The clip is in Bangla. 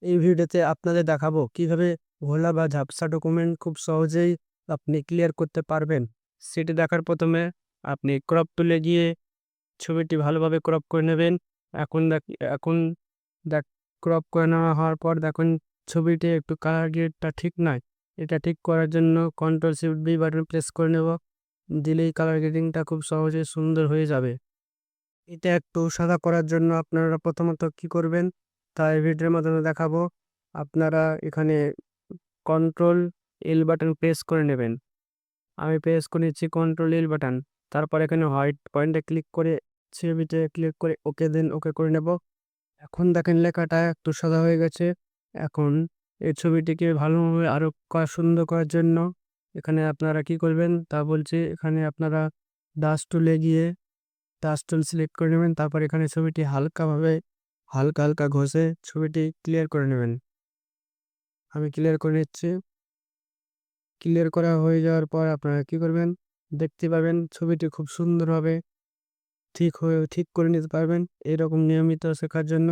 এই ভিডিওতে আপনাদের দেখাবো কিভাবে ঘোলা বা ঝাপসা ডকুমেন্ট খুব সহজেই আপনি ক্লিয়ার করতে পারবেন। সেটি দেখার প্রথমে আপনি ক্রপ টুলে গিয়ে ছবিটি ভালোভাবে ক্রপ করে নেবেন। এখন এখন দেখ ক্রপ করে নেওয়া হওয়ার পর দেখুন ছবিটি একটু কালার গ্রেডটা ঠিক নয়। এটা ঠিক করার জন্য control shift B button press করে নেব। দিলেই কালার গ্রেডিংটা খুব সহজে সুন্দর হয়ে যাবে। এটা একটু সাদা করার জন্য আপনারা প্রথমত কি করবেন তা এই ভিডিওর মাধ্যমে দেখাবো। আপনারা এখানে কন্ট্রোল এল বাটন প্রেস করে নেবেন। আমি প্রেস করে নিচ্ছি কন্ট্রোল এল বাটন। তারপর এখানে হোয়াইট পয়েন্টে ক্লিক করে ছবিতে ক্লিক করে ওকে দেন ওকে করে নেব। এখন দেখেন লেখাটা একটু সাদা হয়ে গেছে। এখন এই ছবিটিকে ভালোভাবে আরো সুন্দর করার জন্য এখানে আপনারা কি করবেন তা বলছি। এখানে আপনারা ডাস্ট টুলে গিয়ে টাচ টুল সিলেক্ট করে নেবেন। তারপর এখানে ছবিটি হালকা হালকা ঘষে ছবিটি ক্লিয়ার করে নেবেন। আমি ক্লিয়ার করে নিচ্ছি। ক্লিয়ার করা হয়ে যাওয়ার পর আপনারা কি করবেন দেখতে পাবেন ছবিটি খুব সুন্দরভাবে ঠিক করে নিতে পারবেন। এরকম নিয়মিত শেখার জন্য